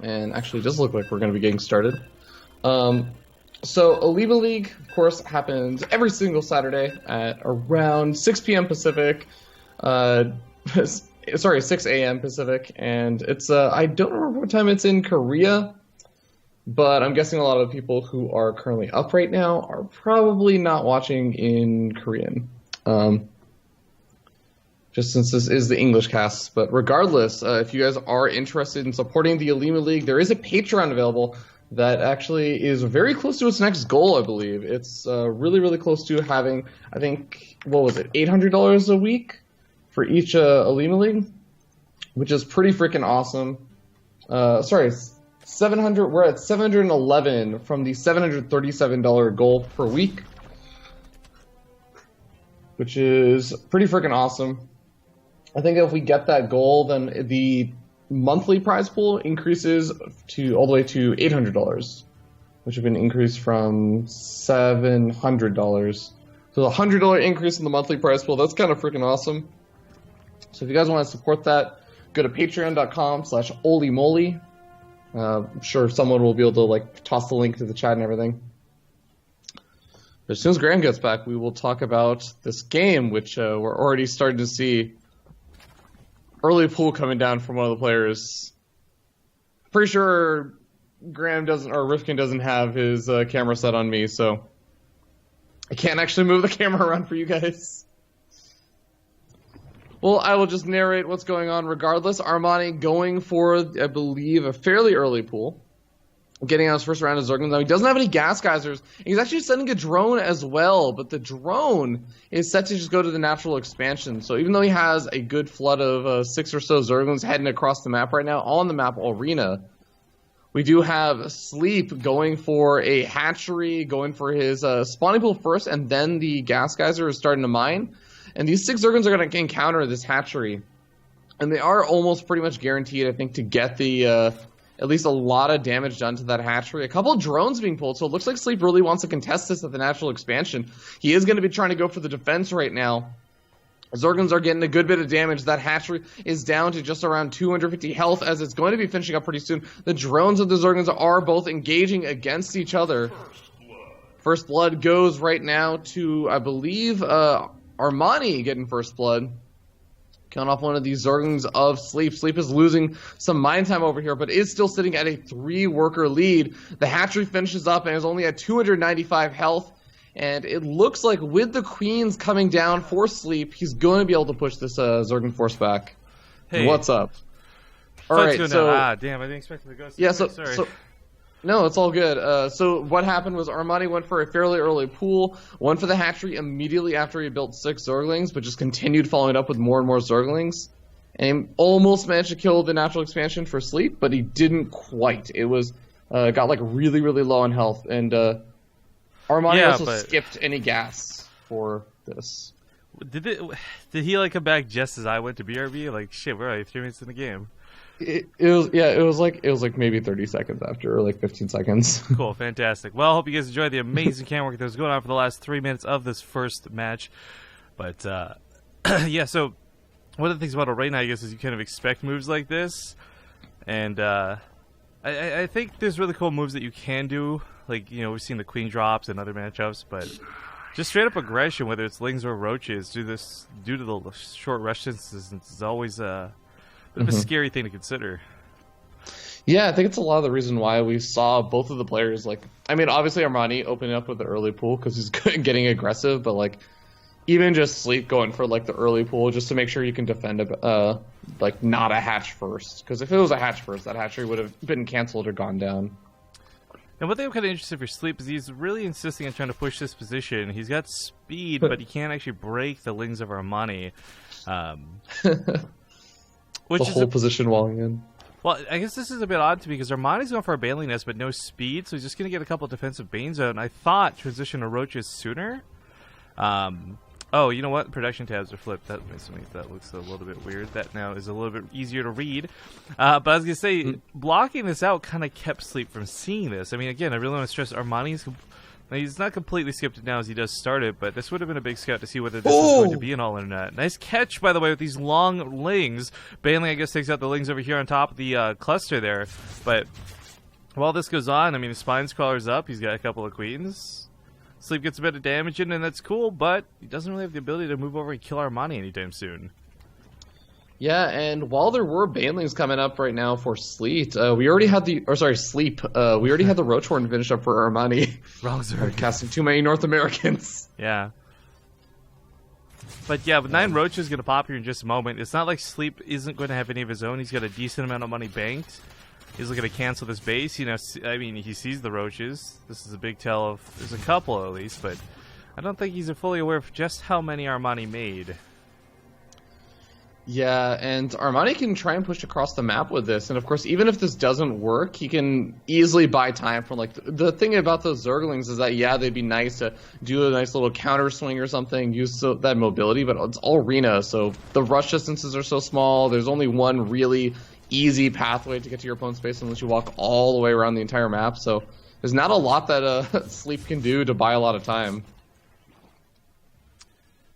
And actually, it does look like we're going to be getting started. So, Olimoleague, of course, happens every single Saturday at around 6 p.m. Pacific. Sorry, 6 a.m. Pacific. And it's, I don't remember what time it's in Korea, but I'm guessing a lot of people who are currently up right now are probably not watching in Korean. Just since this is the English cast. But regardless, if you guys are interested in supporting the Olimoleague, there is a Patreon available that actually is very close to its next goal, I believe. It's really, really close to having, I think, what was it, $800 a week for each Olimoleague, which is pretty freaking awesome. Sorry, 700. We're at 711 from the $737 goal per week, which is pretty freaking awesome. I think if we get that goal, then the monthly prize pool increases to all the way to $800, which have been increased from $700. So a $100 increase in the monthly prize pool. That's kind of freaking awesome. So if you guys want to support that, go to patreon.com/Olimoleague. I'm sure someone will be able to toss the link to the chat and everything. But as soon as Graham gets back, we will talk about this game, which we're already starting to see early pool coming down from one of the players. Pretty sure Graham doesn't, or Rifkin doesn't have his camera set on me, so I can't actually move the camera around for you guys. Well, I will just narrate what's going on regardless. Armani going for, I believe, a fairly early pool. Getting out his first round of Zerglings. Now, he doesn't have any gas geysers. He's actually sending a drone as well, but the drone is set to just go to the natural expansion. So even though he has a good flood of 6 or so Zerglings heading across the map right now, on the map arena, we do have Sleep going for a hatchery, going for his spawning pool first, and then the gas geyser is starting to mine. And these 6 Zerglings are going to encounter this hatchery. And they are almost pretty much guaranteed, I think, to get the at least a lot of damage done to that hatchery. A couple of drones being pulled, so it looks like Sleep really wants to contest this at the natural expansion. He is going to be trying to go for the defense right now. Zerglings are getting a good bit of damage. That hatchery is down to just around 250 health as it's going to be finishing up pretty soon. The drones of the Zerglings are both engaging against each other. First blood goes right now to, I believe, Armani getting first blood. Killing off one of these Zerglings of Sleep. Sleep is losing some mine time over here, but is still sitting at a 3-worker lead. The hatchery finishes up and is only at 295 health. And it looks like with the queens coming down for Sleep, he's going to be able to push this Zergling force back. Hey, what's up? All right, so damn, I didn't expect it to go. Yeah, sorry. No, it's all good. So what happened was Armani went for a fairly early pool, went for the hatchery immediately after he built 6 Zerglings, but just continued following up with more and more Zerglings. And he almost managed to kill the natural expansion for Sleep, but he didn't quite. It was got really, really low on health, and Armani also skipped any gas for this. Did he come back just as I went to BRB? Like, shit, we're already 3 minutes in the game. It was like maybe 30 seconds after, or 15 seconds. Cool, fantastic. Well, I hope you guys enjoyed the amazing camera work that was going on for the last 3 minutes of this first match. But yeah, so one of the things about it right now, I guess, is you kind of expect moves like this, and I think there's really cool moves that you can do. We've seen the queen drops and other matchups, but just straight up aggression, whether it's lings or roaches, due to the short rush distances, is always a bit of a scary thing to consider. Yeah, I think it's a lot of the reason why we saw both of the players, obviously Armani opening up with the early pool because he's getting aggressive, but even just Sleep going for the early pool just to make sure you can defend not a hatch first, because if it was a hatch first, that hatchery would have been canceled or gone down. And one thing I'm kind of interested for Sleep is he's really insisting on trying to push this position. He's got speed, but he can't actually break the lings of Armani. Which the whole position walling in. Well, I guess this is a bit odd to me because Armani's going for a Baneling Nest, but no speed, so he's just going to get a couple of defensive Banes out. And I thought transition to Roaches sooner. Oh, you know what? Production tabs are flipped. That looks a little bit weird. That now is a little bit easier to read. But I was going to say, blocking this out kind of kept Sleep from seeing this. I mean, again, I really want to stress Armani's Now, he's not completely skipped it now as he does start it, but this would have been a big scout to see whether this is going to be an all-in or not. Nice catch, by the way, with these long lings. Baneling, I guess, takes out the lings over here on top of the cluster there. But while this goes on, I mean, the Spine Crawler's up. He's got a couple of queens. Sleep gets a bit of damage in, and that's cool, but he doesn't really have the ability to move over and kill Armani anytime soon. Yeah, and while there were Banelings coming up right now for Sleet, we already had Sleep. We already had the Roach Horn finished up for Armani. Wrong Zerg. Casting too many North Americans. Yeah. But yeah, with 9 Roaches going to pop here in just a moment. It's not like Sleep isn't going to have any of his own. He's got a decent amount of money banked. He's looking to cancel this base. You know, I mean, he sees the Roaches. This is a big tell of, there's a couple at least, but I don't think he's fully aware of just how many Armani made. Yeah, and Armani can try and push across the map with this, and of course, even if this doesn't work, he can easily buy time from, like, the thing about those Zerglings is that, yeah, they'd be nice to do a nice little counter swing or something, use that mobility, but it's all arena, so the rush distances are so small, there's only one really easy pathway to get to your opponent's base unless you walk all the way around the entire map, so there's not a lot that Sleep can do to buy a lot of time.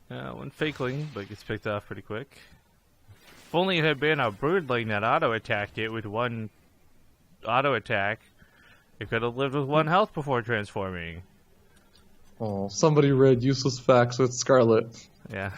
One Fakeling, but gets picked off pretty quick. If only it had been a Broodling that auto-attacked it with one auto-attack, it could have lived with 1 health before transforming. Oh, somebody read useless facts with Scarlet. Yeah.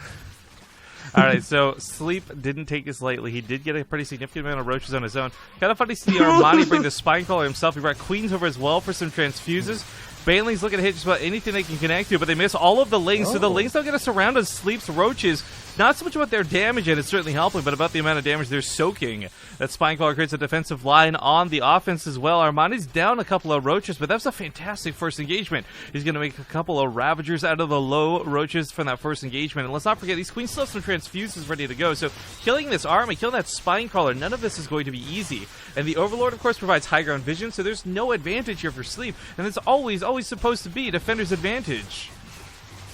Alright, so Sleep didn't take this lightly. He did get a pretty significant amount of Roaches on his own. Kind of funny to see Armani bring the Spine Crawler himself. He brought Queens over as well for some transfuses. Baneling's looking to hit just about anything they can connect to, but they miss all of the lings, so the lings don't get to surround us. Sleep's Roaches. Not so much about their damage, and it's certainly helping, but about the amount of damage they're soaking. That Spine Crawler creates a defensive line on the offense as well. Armani's down a couple of Roaches, but that's a fantastic first engagement. He's going to make a couple of Ravagers out of the low Roaches from that first engagement. And let's not forget, these Queens still have some transfuses ready to go, so killing this army, killing that Spine Crawler, none of this is going to be easy. And the Overlord, of course, provides high ground vision, so there's no advantage here for Sleep, and it's always supposed to be Defender's advantage.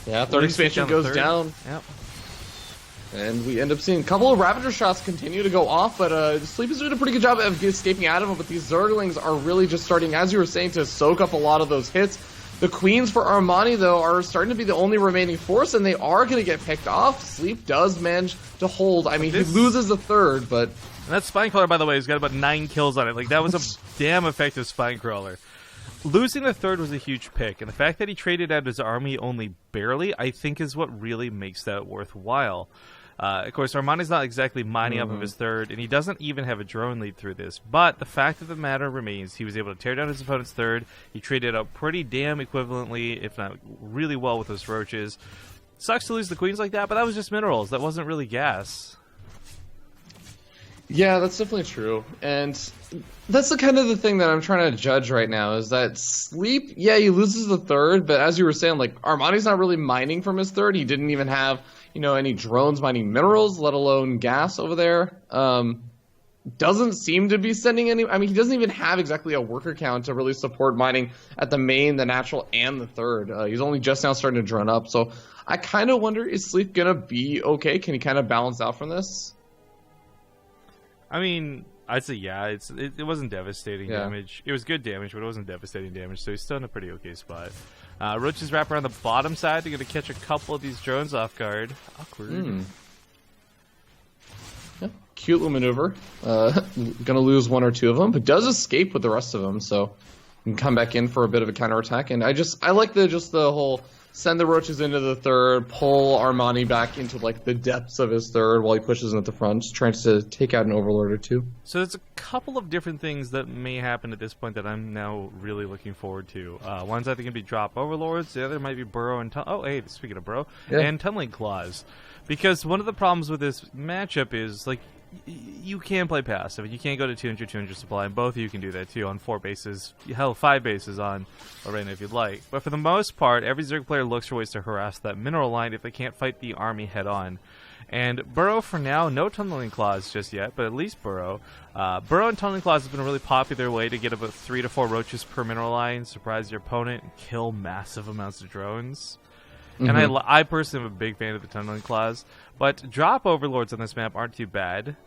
Yeah, third expansion goes down. Yep. And we end up seeing a couple of Ravager shots continue to go off, but Sleep is doing a pretty good job of escaping out of them, but these Zerglings are really just starting, as you were saying, to soak up a lot of those hits. The Queens for Armani, though, are starting to be the only remaining force, and they are going to get picked off. Sleep does manage to hold. I mean, he loses the third, but... And that Spine Crawler, by the way, has got about 9 kills on it. Like, that was a damn effective Spine Crawler. Losing the third was a huge pick, and the fact that he traded out his army only barely, I think, is what really makes that worthwhile. Of course, Armani's not exactly mining up of his third, and he doesn't even have a drone lead through this. But the fact of the matter remains, he was able to tear down his opponent's third. He traded out pretty damn equivalently, if not really well, with those Roaches. Sucks to lose the Queens like that, but that was just minerals. That wasn't really gas. Yeah, that's definitely true. And that's the kind of the thing that I'm trying to judge right now, is that Sleep, yeah, he loses the third, but as you were saying, like, Armani's not really mining from his third. He didn't even have, you know, any drones mining minerals, let alone gas over there. Doesn't seem to be sending any... I mean, he doesn't even have exactly a worker count to really support mining at the main, the natural, and the third. He's only just now starting to drone up, so I kind of wonder, is Sleep gonna be okay? Can he kind of balance out from this? I mean, I'd say yeah. It wasn't devastating damage. It was good damage, but it wasn't devastating damage, so he's still in a pretty okay spot. Roaches wrap around the bottom side. They're going to catch a couple of these drones off guard. Awkward. Yeah, cute little maneuver. Going to lose 1 or 2 of them, but does escape with the rest of them, so can come back in for a bit of a counterattack. And I like the whole send the Roaches into the third, pull Armani back into like the depths of his third while he pushes in at the front, just trying to take out an Overlord or 2. So there's a couple of different things that may happen at this point that I'm now really looking forward to. One's I think going to be drop Overlords. The other might be Burrow and speaking of Burrow, and Tunneling Claws. Because one of the problems with this matchup is, like, you can play passive. You can't go to 200 supply, and both of you can do that too on 4 bases. Hell, 5 bases on Arena if you'd like. But for the most part, every Zerg player looks for ways to harass that mineral line if they can't fight the army head on. And Burrow, for now, no Tunneling Claws just yet, but at least Burrow. Burrow and Tunneling Claws has been a really popular way to get about 3 to 4 Roaches per mineral line, surprise your opponent, and kill massive amounts of drones. And I personally am a big fan of the Tunneling Claws, but drop Overlords on this map aren't too bad,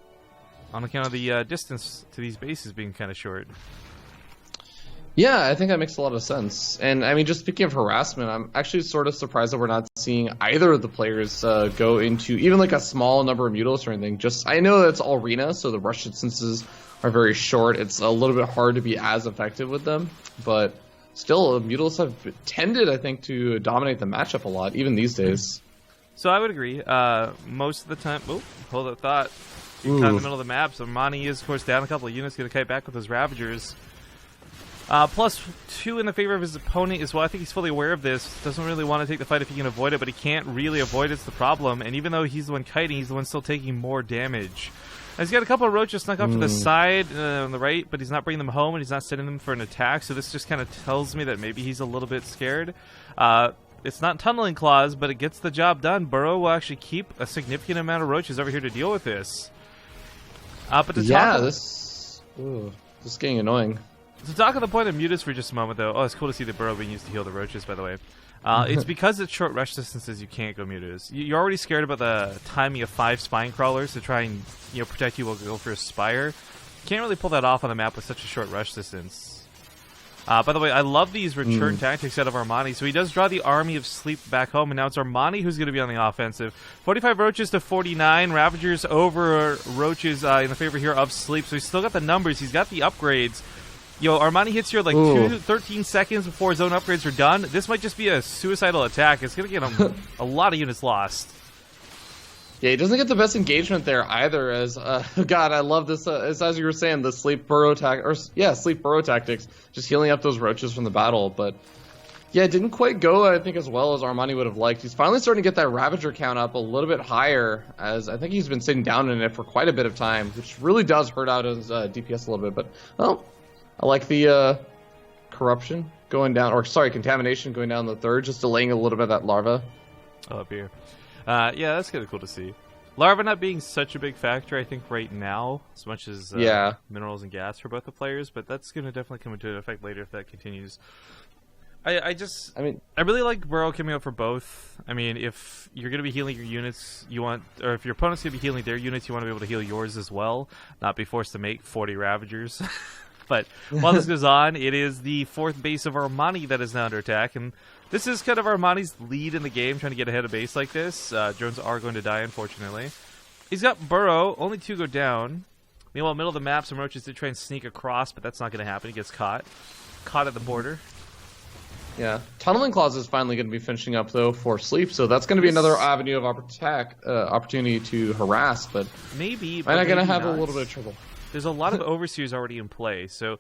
on account of the distance to these bases being kind of short. Yeah, I think that makes a lot of sense. And I mean, just speaking of harassment, I'm actually sort of surprised that we're not seeing either of the players go into even like a small number of mutilis or anything. Just I know that it's all arena, so the rush distances are very short. It's a little bit hard to be as effective with them, but still, mutilis have tended, I think, to dominate the matchup a lot, even these days. So I would agree. Most of the time, hold that thought. You caught in the middle of the map. So Armani is, of course, down a couple of units, going to kite back with his Ravagers. +2 in the favor of his opponent as well. I think he's fully aware of this. Doesn't really want to take the fight if he can avoid it, but he can't really avoid it. It's the problem. And even though he's the one kiting, he's the one still taking more damage. And he's got a couple of roaches snuck off to the side on the right, but he's not bringing them home, and he's not sending them for an attack. So this just kind of tells me that maybe he's a little bit scared. It's not tunneling claws, but it gets the job done. Burrow will actually keep a significant amount of roaches over here to deal with this. But to this is getting annoying. To talk on the point of mutas for just a moment, though. Oh, it's cool to see the Burrow being used to heal the roaches, by the way. It's because it's short rush distances you can't go mutas. You're already scared about the timing of 5 spine crawlers to try and protect you while you go for a spire. You can't really pull that off on the map with such a short rush distance. By the way, I love these return tactics out of Armani. So he does draw the army of sleep back home, and now it's Armani who's going to be on the offensive. 45 roaches to 49. Ravagers over roaches in the favor here of sleep. So he's still got the numbers. He's got the upgrades. Armani hits here like 13 seconds before his own upgrades are done. This might just be a suicidal attack. It's going to get him a lot of units lost. Yeah, he doesn't get the best engagement there either. As God, I love this. As you were saying, the sleep burrow tactics, just healing up those roaches from the battle. But yeah, it didn't quite go, I think, as well as Armani would have liked. He's finally starting to get that Ravager count up a little bit higher, as I think he's been sitting down in it for quite a bit of time, which really does hurt out his DPS a little bit. But I like the contamination going down the third, just delaying a little bit of that larva. Oh, up here. Yeah, that's kind of cool to see. Larva not being such a big factor, I think, right now, as much as minerals and gas for both the players, but that's going to definitely come into effect later if that continues. I really like Burrow coming out for both. I mean, if you're going to be healing your units, or if your opponent's going to be healing their units, you want to be able to heal yours as well, not be forced to make 40 Ravagers. But while this goes on, it is the 4th base of Armani that is now under attack, and this is kind of Armani's lead in the game, trying to get ahead of base like this. Drones are going to die, unfortunately. He's got Burrow, only 2 go down. Meanwhile, middle of the map, some roaches did try and sneak across, but that's not going to happen. He gets caught at the border. Yeah, tunneling claws is finally going to be finishing up though for sleep, so that's going to be another avenue of opportunity to harass. But maybe I'm going to have a little bit of trouble. There's a lot of overseers already in play, so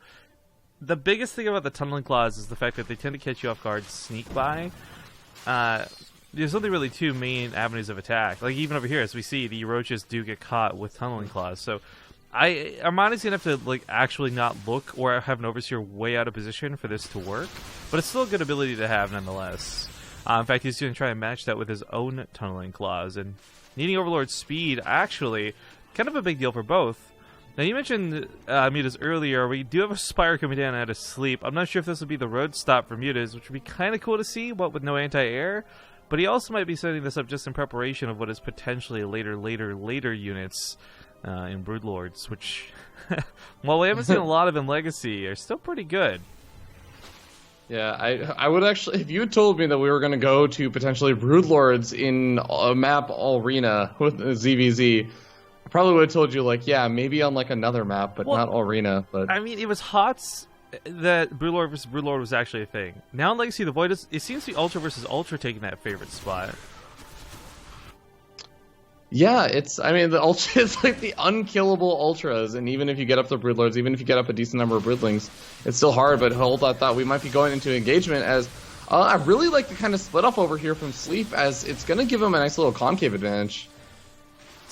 the biggest thing about the tunneling claws is the fact that they tend to catch you off guard, sneak by. There's only really 2 main avenues of attack. Like even over here, as we see, the roaches do get caught with tunneling claws. So Armani's gonna have to actually not look or have an overseer way out of position for this to work, but it's still a good ability to have nonetheless. In fact, he's gonna try and match that with his own tunneling claws, and needing Overlord speed actually kind of a big deal for both. Now, you mentioned mutas earlier. We do have a Spire coming down out of sleep. I'm not sure if this will be the road stop for mutas, which would be kind of cool to see, what with no anti-air. But he also might be setting this up just in preparation of what is potentially later units in Broodlords, which, while we haven't seen a lot of in Legacy, are still pretty good. Yeah, I would actually, if you had told me that we were going to go to potentially Broodlords in a map arena with ZvZ, I probably would have told you, yeah, maybe on, another map, but not arena. But I mean, it was HOTS that Broodlord versus Broodlord was actually a thing. Now in Legacy, the Void it seems to be Ultra versus Ultra taking that favorite spot. Yeah, the Ultra is the unkillable Ultras, and even if you get up the Broodlords, even if you get up a decent number of Broodlings, it's still hard, but hold that thought, we might be going into engagement as... I really like the kind of split off over here from Sleep, as it's going to give him a nice little concave advantage.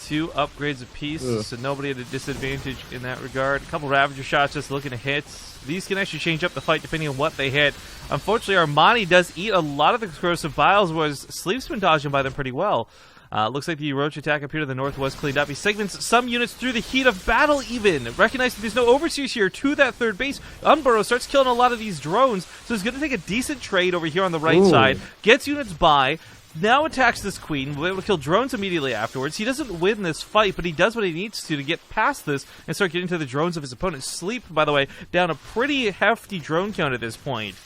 2 upgrades apiece, so nobody at a disadvantage in that regard. A couple Ravager shots just looking to hit. These can actually change up the fight depending on what they hit. Unfortunately, Armani does eat a lot of the corrosive vials, whereas Sleep's been dodging by them pretty well. Looks like the roach attack up here to the north was cleaned up. He segments some units through the heat of battle even. Recognizing there's no overseers here to that 3rd base. Unburrow starts killing a lot of these drones, so he's going to take a decent trade over here on the right side. Gets units by. now attacks this queen. We'll be able to kill drones immediately afterwards. He doesn't win this fight, but he does what he needs to get past this and start getting to the drones of his opponent. Sleep, by the way, down a pretty hefty drone count at this point.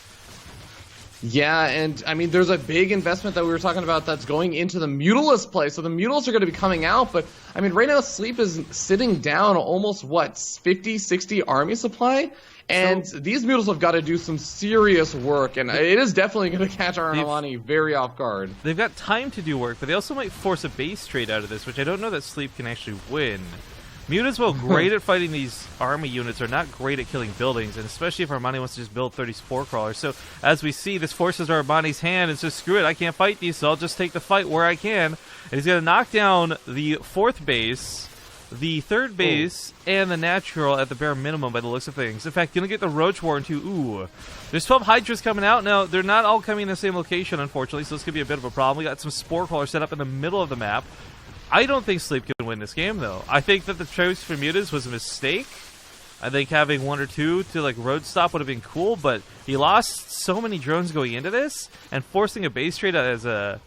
Yeah, and I mean, there's a big investment that we were talking about that's going into the Mutalist play. So the Mutals are going to be coming out, but I mean, right now Sleep is sitting down almost, what, 50, 60 army supply? And so, these Mutals have got to do some serious work, and it is definitely going to catch Armani very off guard. They've got time to do work, but they also might force a base trade out of this, which I don't know that Sleep can actually win. Mutas, while great at fighting these army units, are not great at killing buildings, and especially if Armani wants to just build 30 Spore Crawlers. So, as we see, this forces Armani's hand and says, screw it, I can't fight these, so I'll just take the fight where I can. And he's going to knock down the 4th base, the 3rd base, and the natural at the bare minimum by the looks of things. In fact, going to get the Roach Warren too. Ooh. There's 12 Hydras coming out. Now, they're not all coming in the same location, unfortunately, so this could be a bit of a problem. We got some Spore Crawlers set up in the middle of the map. I don't think Sleep can win this game, though. I think that the choice for Mutas was a mistake. I think having 1 or 2 to, like, road stop would have been cool, but he lost so many drones going into this, and forcing a base trade as a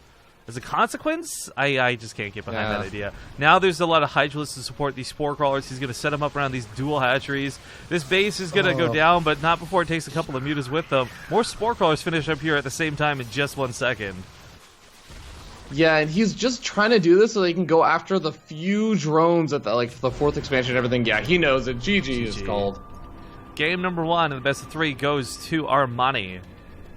consequence, I just can't get behind that idea. Now there's a lot of Hydralists to support these Spore Crawlers. He's going to set them up around these dual hatcheries. This base is going to go down, but not before it takes a couple of Mutas with them. More Spore Crawlers finish up here at the same time in just 1 second. Yeah, and he's just trying to do this so they can go after the few drones at the 4th expansion and everything. Yeah, he knows it. GG is called. Game number 1 in the best of 3 goes to Armani.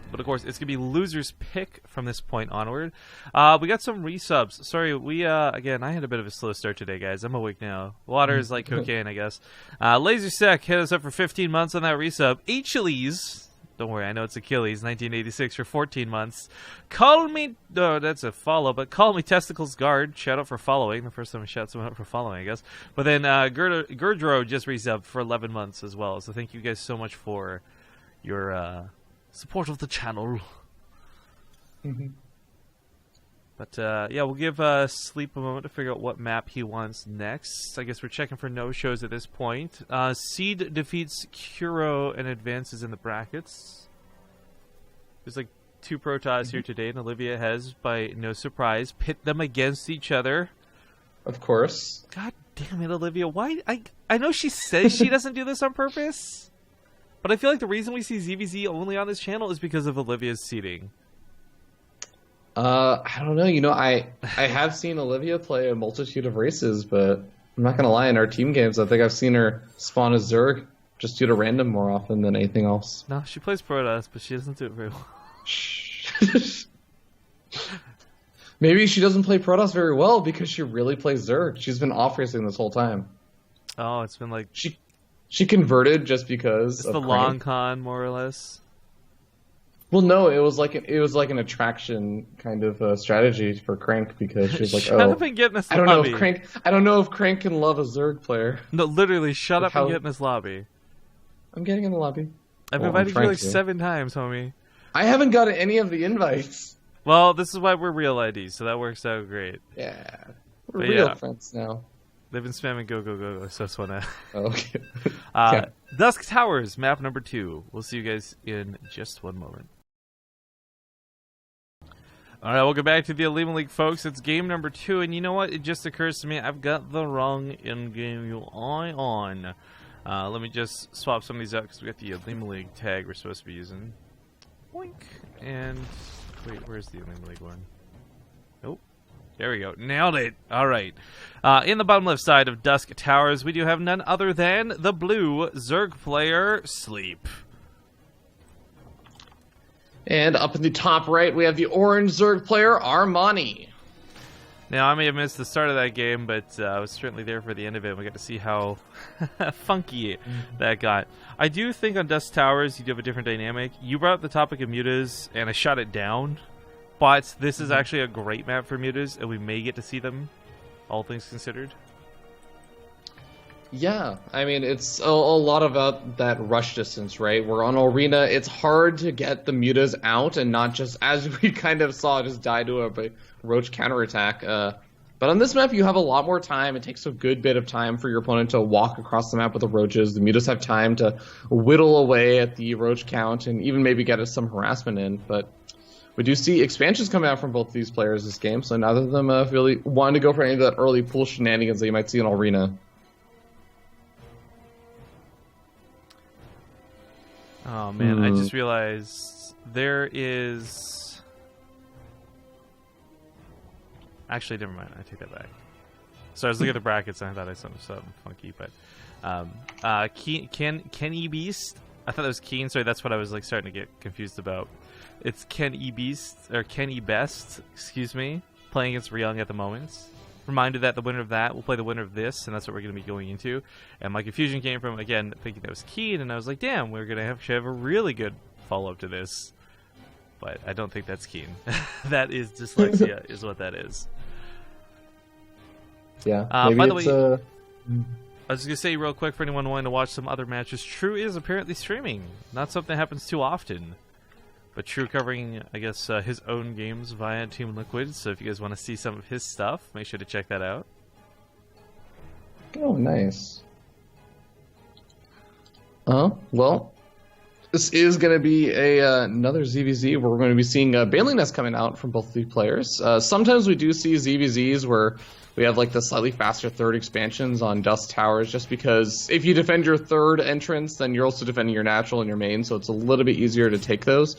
But of course, it's going to be loser's pick from this point onward. We got some resubs. Sorry, again, I had a bit of a slow start today, guys. I'm awake now. Water is like cocaine, I guess. LaserSec hit us up for 15 months on that resub. Achilles. Don't worry, I know it's Achilles, 1986 for 14 months. Call me, no, that's a follow, but call me Testicles Guard. Shout out for following. The first time I shout someone out for following, I guess. But then Gurdro just resubbed for 11 months as well. So thank you guys so much for your support of the channel. But yeah, we'll give Sleep a moment to figure out what map he wants next. I guess we're checking for no-shows at this point. Seed defeats Kuro and advances in the brackets. There's like 2 Protoss here today, and Olivia has, by no surprise, pit them against each other. Of course. God damn it, Olivia. Why? I know she says she doesn't do this on purpose, but I feel like the reason we see ZvZ only on this channel is because of Olivia's seeding. I don't know. You know, I have seen Olivia play a multitude of races, but I'm not gonna lie. In our team games, I think I've seen her spawn a Zerg just due to random more often than anything else. No, she plays Protoss, but she doesn't do it very well. Maybe she doesn't play Protoss very well because she really plays Zerg. She's been off racing this whole time. Oh, it's been like she converted just because it's the Crank. long con, more or less. Well, no, it was like an attraction kind of strategy for Crank because she was like, shut up and get in this lobby. I don't know if Crank can love a Zerg player. No, literally, shut up and get in this lobby. I'm getting in the lobby. I've invited you like 7 times, homie. I haven't gotten any of the invites. Well, this is why we're real IDs, so that works out great. Yeah, we're real friends now. They've been spamming go, so that's one. Okay. Dusk Towers, map number 2. We'll see you guys in just 1 moment. Alright, welcome back to the Olimoleague, folks. It's game number 2, and you know what? It just occurs to me I've got the wrong in-game UI on. Let me just swap some of these out because we got the Olimoleague tag we're supposed to be using. Boink. And wait, where's the Olimoleague one? Nope. There we go. Nailed it. Alright. In the bottom left side of Dusk Towers, we do have none other than the blue Zerg player, Sleep. And up in the top right, we have the orange Zerg player, Armani. Now, I may have missed the start of that game, but I was certainly there for the end of it. We got to see how funky that got. I do think on Dusk Towers, you do have a different dynamic. You brought up the topic of mutas, and I shot it down. But this is actually a great map for mutas, and we may get to see them, all things considered. Yeah, I mean, it's a lot about that rush distance, right? We're on Arena. It's hard to get the mutas out and not just, as we kind of saw, just die to a roach counterattack. But on this map, you have a lot more time. It takes a good bit of time for your opponent to walk across the map with the roaches. The mutas have time to whittle away at the roach count and even maybe get us some harassment in. But We do see expansions coming out from both of these players this game, so neither of them really wanted to go for any of that early pool shenanigans that you might see in Arena. Oh man, I just realized there is... Actually, never mind. I take that back. So I was looking at the brackets and I thought I saw something funky, but Kenny Beast. I thought that was Keen. Sorry, that's what I was like starting to get confused about. It's Kenny Beast or Kenny Best, excuse me, playing against Ryung at the moment. Reminded that the winner of that will play the winner of this, and that's what we're going to be going into. And my confusion came from, again, thinking that was Keen, and I was like, damn, we're going to actually have a really good follow-up to this. But I don't think that's Keen. That is dyslexia, is what that is. Yeah. By the way, I was just going to say real quick for anyone wanting to watch some other matches, True is apparently streaming. Not something that happens too often. But True covering, I guess, his own games via Team Liquid. So if you guys want to see some of his stuff, make sure to check that out. Oh, nice. Well, this is going to be another ZvZ where we're going to be seeing Bailing Nest coming out from both of these players. Sometimes we do see ZvZs where we have like the slightly faster third expansions on Dust Towers, just because if you defend your third entrance, then you're also defending your natural and your main, so it's a little bit easier to take those.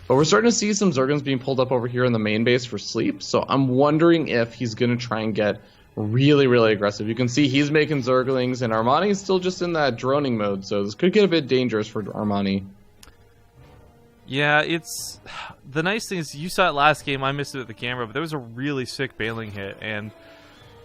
But we're starting to see some Zerglings being pulled up over here in the main base for Sleep, so I'm wondering if he's going to try and get really, really aggressive. You can see he's making Zerglings, and Armani is still just in that droning mode, so this could get a bit dangerous for Armani. Yeah, it's... The nice thing is, you saw it last game, I missed it at the camera, but there was a really sick bailing hit, and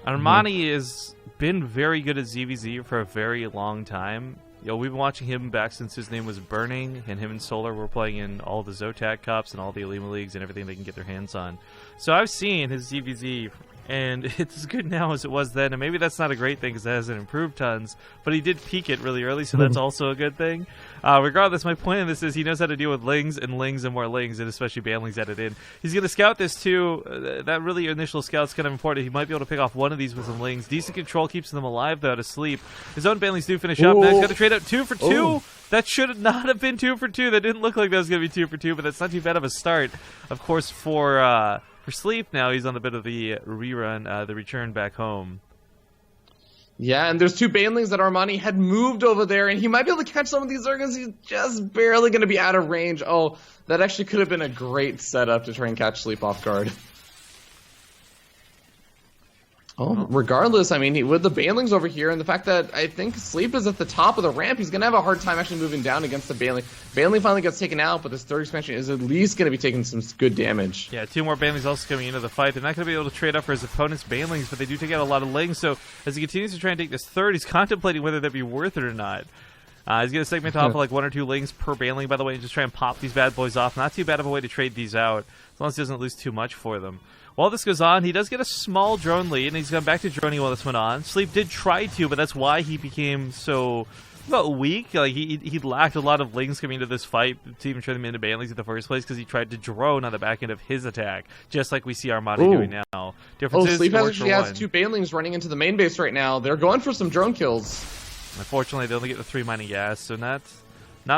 Armani has been very good at ZvZ for a very long time. You know, we've been watching him back since his name was Burning, and him and Solar were playing in all the Zotac Cups and all the Olimoleagues and everything they can get their hands on. So I've seen his ZvZ, and it's as good now as it was then, and maybe that's not a great thing because it hasn't improved tons, but he did peak it really early, so that's also a good thing. Regardless, my point in this is he knows how to deal with Lings and more Lings, and especially Banlings added in. He's going to scout this too. That really initial scout's kind of important. He might be able to pick off one of these with some Lings. Decent control keeps them alive, though, to Sleep. His own Banlings do finish up. Now he's going to trade out 2 for 2. Ooh. That should not have been 2 for 2. That didn't look like that was going to be 2 for 2, but that's not too bad of a start. Of course, for Sleep now, he's on the bit of the rerun, the return back home. Yeah, and there's 2 Banelings that Armani had moved over there, and he might be able to catch some of these Zerglings. He's just barely going to be out of range. Oh, that actually could have been a great setup to try and catch Sleep off guard. Oh, regardless, I mean, with the Banelings over here, and the fact that I think Sleep is at the top of the ramp, he's going to have a hard time actually moving down against the Baneling. Baneling finally gets taken out, but this third expansion is at least going to be taking some good damage. Yeah, 2 more Banelings also coming into the fight. They're not going to be able to trade up for his opponent's Banelings, but they do take out a lot of Lings, so as he continues to try and take this third, he's contemplating whether that'd be worth it or not. He's going to segment off like 1 or 2 Lings per Baneling, by the way, and just try and pop these bad boys off. Not too bad of a way to trade these out, as long as he doesn't lose too much for them. While this goes on, he does get a small drone lead, and he's gone back to droning while this went on. Sleep did try to, but that's why he became so weak. Like he lacked a lot of Lings coming into this fight to even turn them into Banelings in the first place, because he tried to drone on the back end of his attack, just like we see Armani doing now. Sleep actually has 2 Banelings running into the main base right now. They're going for some drone kills. Unfortunately, they only get the 3 mining gas, so not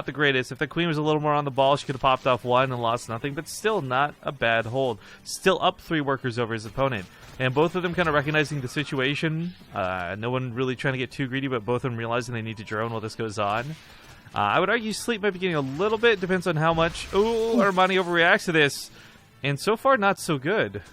the greatest. If the Queen was a little more on the ball, she could have popped off 1 and lost nothing, but still not a bad hold. Still up 3 workers over his opponent. And both of them kind of recognizing the situation. No one really trying to get too greedy, but both of them realizing they need to drone while this goes on. I would argue Sleep might be getting a little bit. Depends on how much. Ooh, Armani overreacts to this. And so far, not so good.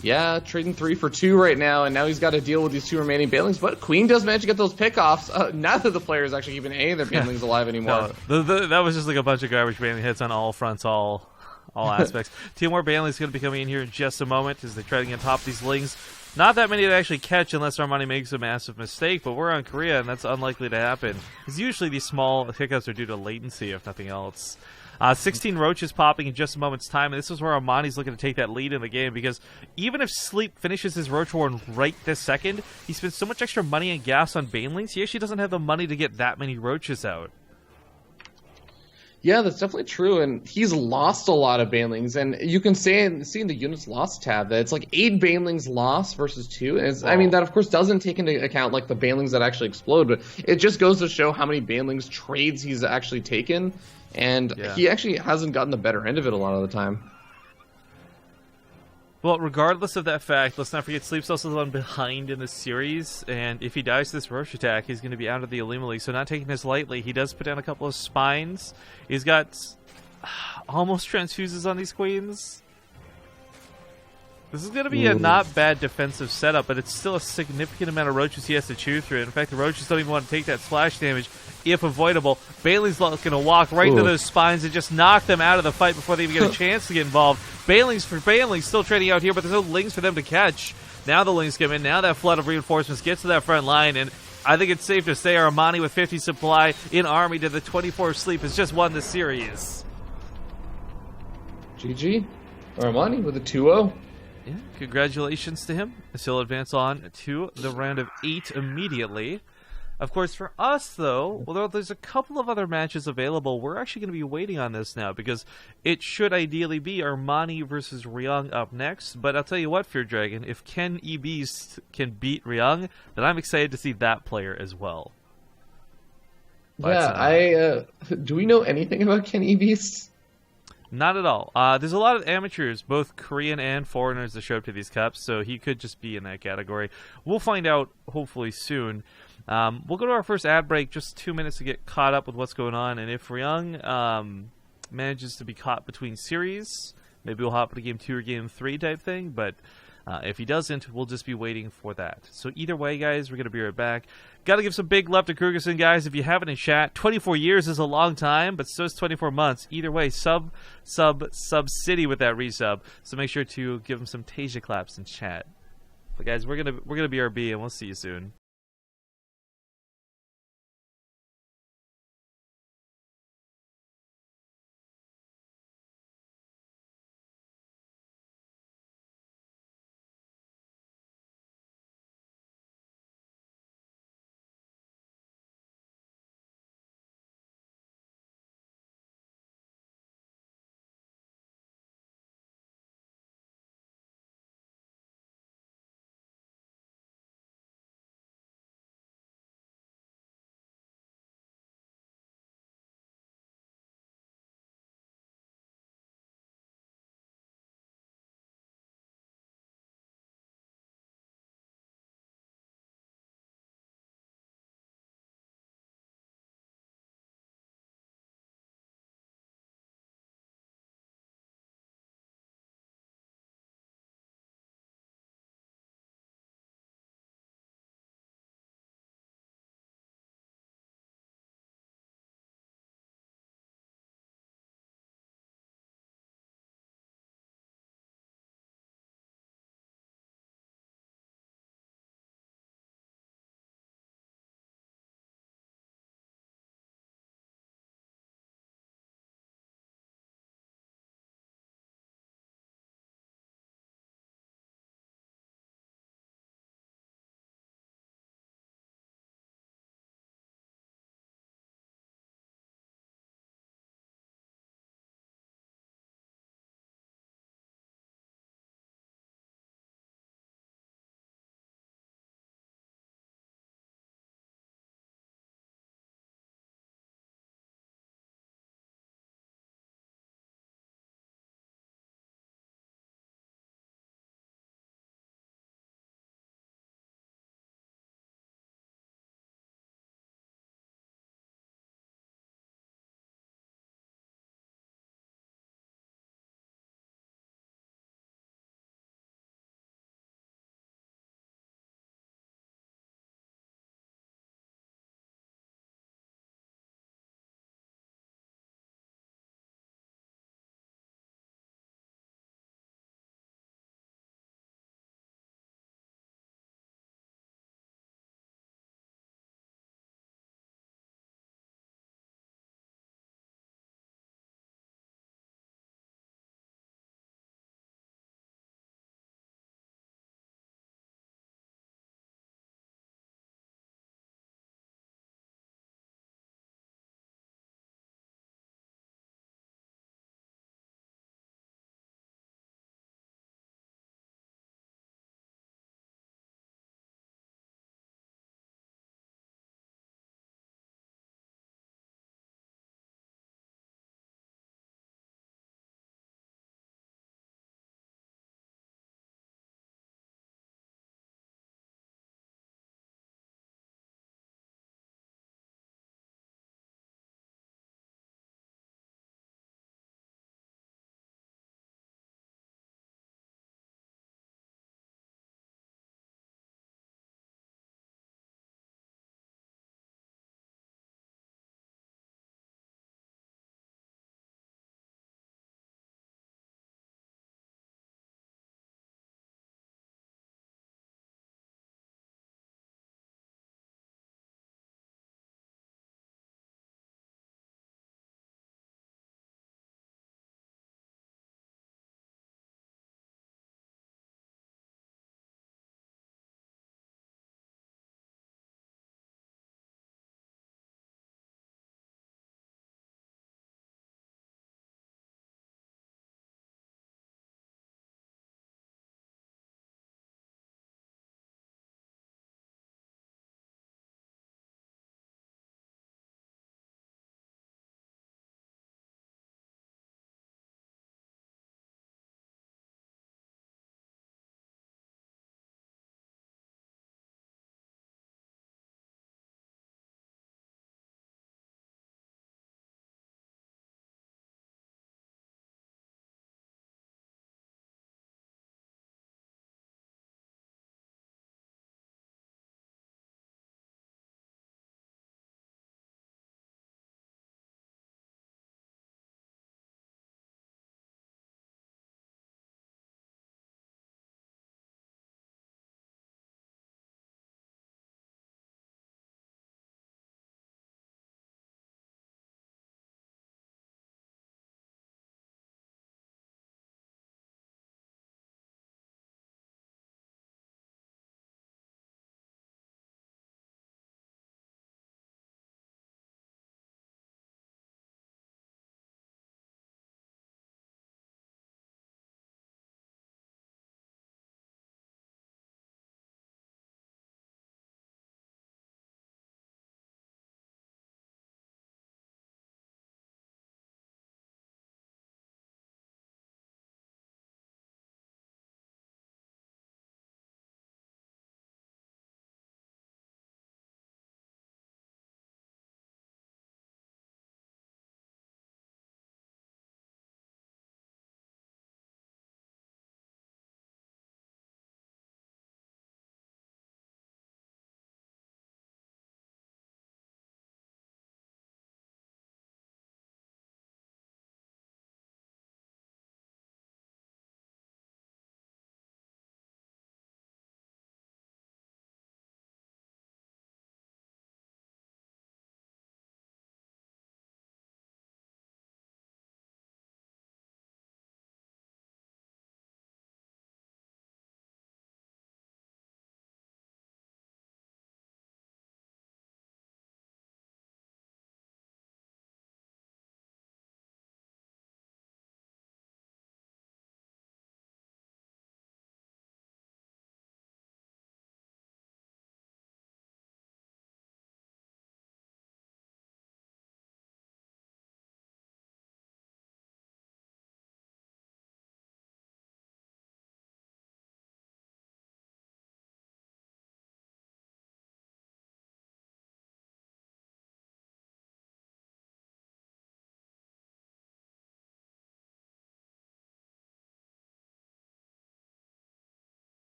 Yeah, trading 3 for 2 right now, and now he's got to deal with these 2 remaining Banelings, but Queen does manage to get those pickoffs. Neither of the players actually keeping any of their Banelings alive anymore. No, that was just like a bunch of garbage Baneling hits on all fronts, all aspects. 2 more Banelings going to be coming in here in just a moment as they try to get on top of these Lings. Not that many to actually catch unless Armani makes a massive mistake, but we're on Korea, and that's unlikely to happen. Because usually these small hiccups are due to latency, if nothing else. 16 Roaches popping in just a moment's time, and this is where Armani's looking to take that lead in the game, because even if Sleep finishes his Roach Warren right this second, he spends so much extra money and gas on Banelings, he actually doesn't have the money to get that many Roaches out. Yeah, that's definitely true, and he's lost a lot of banelings, and you can see in the units lost tab that it's like 8 banelings lost versus 2. And I mean, that of course doesn't take into account like the banelings that actually explode, but it just goes to show how many banelings trades he's actually taken, and he actually hasn't gotten the better end of it a lot of the time. Well, regardless of that fact, let's not forget Sleep's also the one behind in the series, and if he dies to this Roche attack, he's going to be out of the Olimoleague, so not taking this lightly. He does put down a couple of spines. He's got almost transfuses on these queens. This is going to be a not bad defensive setup, but it's still a significant amount of roaches he has to chew through. In fact, the roaches don't even want to take that splash damage if avoidable. Bailey's going to walk right into those spines and just knock them out of the fight before they even get a chance to get involved. Bailey's for Bailey, still trading out here, but there's no lings for them to catch. Now the lings come in. Now that flood of reinforcements gets to that front line, and I think it's safe to say Armani with 50 supply in army to the 24 sleep has just won the series. GG. Armani with a 2-0. Yeah, congratulations to him. He'll advance on to the round of 8 immediately. Of course, for us, though, although there's a couple of other matches available, we're actually going to be waiting on this now because it should ideally be Armani versus Ryung up next. But I'll tell you what, Fear Dragon, if Ken E-Beast can beat Ryung, then I'm excited to see that player as well. Yeah, do we know anything about Ken E-Beast? Not at all. There's a lot of amateurs, both Korean and foreigners, that show up to these cups, so he could just be in that category. We'll find out hopefully soon. We'll go to our first ad break, just 2 minutes to get caught up with what's going on, and if Ryung manages to be caught between series, maybe we'll hop to Game 2 or Game 3 type thing, but if he doesn't, we'll just be waiting for that. So either way, guys, we're going to be right back. Got to give some big love to Krugerson, guys. If you haven't in chat, 24 years is a long time, but so is 24 months. Either way, sub city with that resub. So make sure to give him some Tasia claps in chat. But guys, we're gonna BRB, and we'll see you soon.